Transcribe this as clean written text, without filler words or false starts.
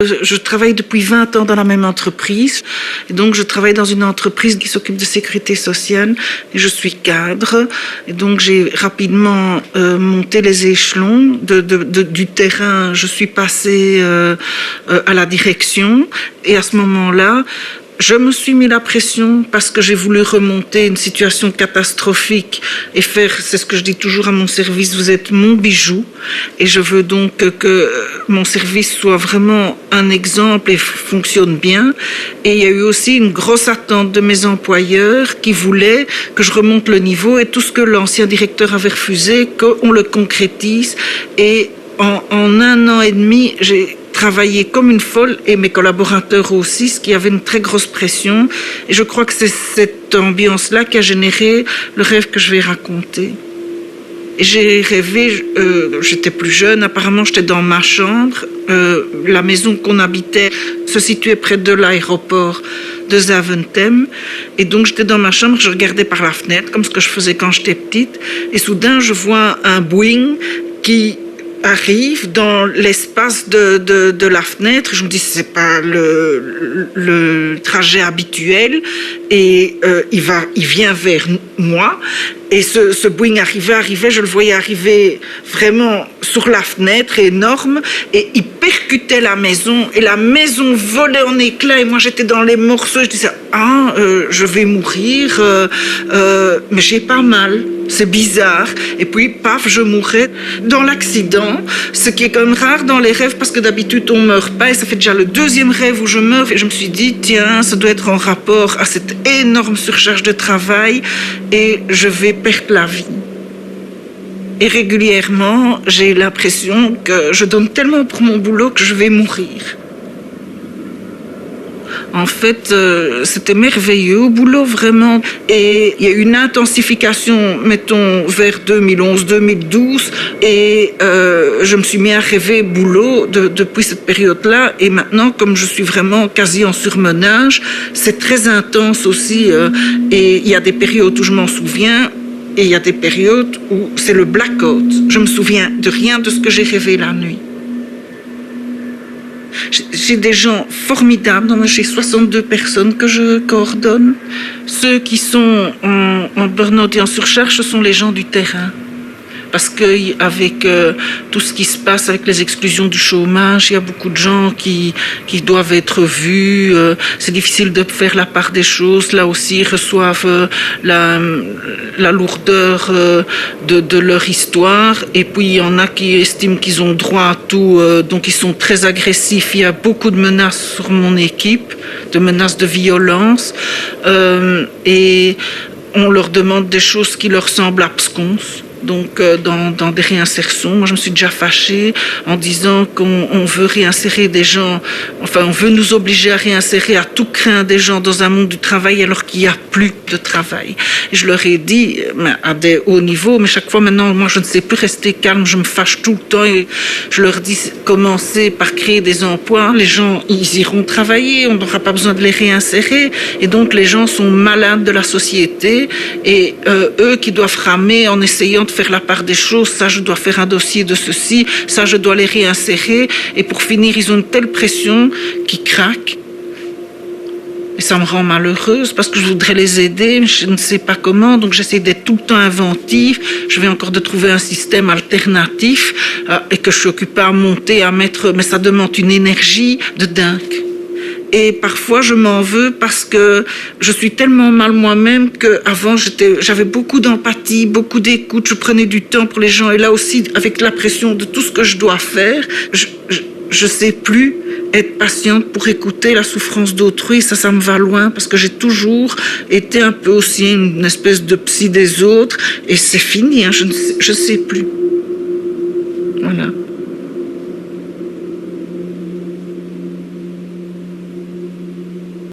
Je travaille depuis 20 ans dans la même entreprise. Et donc, je travaille dans une entreprise qui s'occupe de sécurité sociale. Et je suis cadre. Et donc, j'ai rapidement monté les échelons du terrain. Je suis passée à la direction. Et à ce moment-là, je me suis mis la pression parce que j'ai voulu remonter une situation catastrophique et faire, c'est ce que je dis toujours à mon service, vous êtes mon bijou et je veux donc que mon service soit vraiment un exemple et fonctionne bien. Et il y a eu aussi une grosse attente de mes employeurs qui voulaient que je remonte le niveau et tout ce que l'ancien directeur avait refusé, qu'on le concrétise. Et en 1 an et demi, j'ai travaillé comme une folle et mes collaborateurs aussi, ce qui avait une très grosse pression. Et je crois que c'est cette ambiance-là qui a généré le rêve que je vais raconter. Et j'ai rêvé, j'étais plus jeune, apparemment j'étais dans ma chambre. La maison qu'on habitait se situait près de l'aéroport de Zaventem. Et donc j'étais dans ma chambre, je regardais par la fenêtre, comme ce que je faisais quand j'étais petite. Et soudain, je vois un Boeing qui arrive dans l'espace de la fenêtre. Je me dis, c'est pas le trajet habituel. Et il vient vers moi. Et ce Boeing arrivait, je le voyais arriver vraiment sur la fenêtre, énorme, et il percutait la maison, et la maison volait en éclats, et moi j'étais dans les morceaux, je disais, je vais mourir, mais j'ai pas mal. C'est bizarre. Et puis, paf, je mourrais dans l'accident, ce qui est quand même rare dans les rêves, parce que d'habitude, on meurt pas, et ça fait déjà le 2e rêve où je meurs, et je me suis dit, tiens, ça doit être en rapport à cette énorme surcharge de travail, et je vais perdre la vie. Et régulièrement, j'ai l'impression que je donne tellement pour mon boulot que je vais mourir. En fait, c'était merveilleux au boulot, vraiment. Et il y a eu une intensification, mettons, vers 2011-2012. Et je me suis mis à rêver boulot depuis cette période-là. Et maintenant, comme je suis vraiment quasi en surmenage, c'est très intense aussi. Et il y a des périodes où je m'en souviens. Et il y a des périodes où c'est le blackout. Je me souviens de rien de ce que j'ai rêvé la nuit. J'ai des gens formidables, j'ai 62 personnes que je coordonne. Ceux qui sont en burn-out et en surcharge, ce sont les gens du terrain. Parce qu'avec tout ce qui se passe avec les exclusions du chômage, il y a beaucoup de gens qui doivent être vus. C'est difficile de faire la part des choses. Là aussi, ils reçoivent la lourdeur de leur histoire. Et puis, il y en a qui estiment qu'ils ont droit à tout. Donc, ils sont très agressifs. Il y a beaucoup de menaces sur mon équipe, de menaces de violence. Et on leur demande des choses qui leur semblent absconses. Donc dans des réinsertions, moi je me suis déjà fâchée en disant qu'on veut réinsérer des gens, enfin on veut nous obliger à réinsérer à tout craint des gens dans un monde du travail alors qu'il n'y a plus de travail. Et je leur ai dit, à des hauts niveaux, mais chaque fois maintenant, moi je ne sais plus rester calme, je me fâche tout le temps et je leur dis, commencez par créer des emplois, les gens ils iront travailler, on n'aura pas besoin de les réinsérer et donc les gens sont malades de la société et eux qui doivent ramer en essayant de faire la part des choses, ça je dois faire un dossier de ceci, ça je dois les réinsérer et pour finir ils ont une telle pression qu'ils craquent et ça me rend malheureuse parce que je voudrais les aider, mais je ne sais pas comment, donc j'essaie d'être tout le temps inventive, je vais encore de trouver un système alternatif et que je suis occupée à monter, à mettre, mais ça demande une énergie de dingue. Et parfois, je m'en veux parce que je suis tellement mal moi-même qu'avant, j'avais beaucoup d'empathie, beaucoup d'écoute, je prenais du temps pour les gens. Et là aussi, avec la pression de tout ce que je dois faire, je sais plus être patiente pour écouter la souffrance d'autrui. Ça me va loin parce que j'ai toujours été un peu aussi une espèce de psy des autres. Et c'est fini, hein, je sais plus.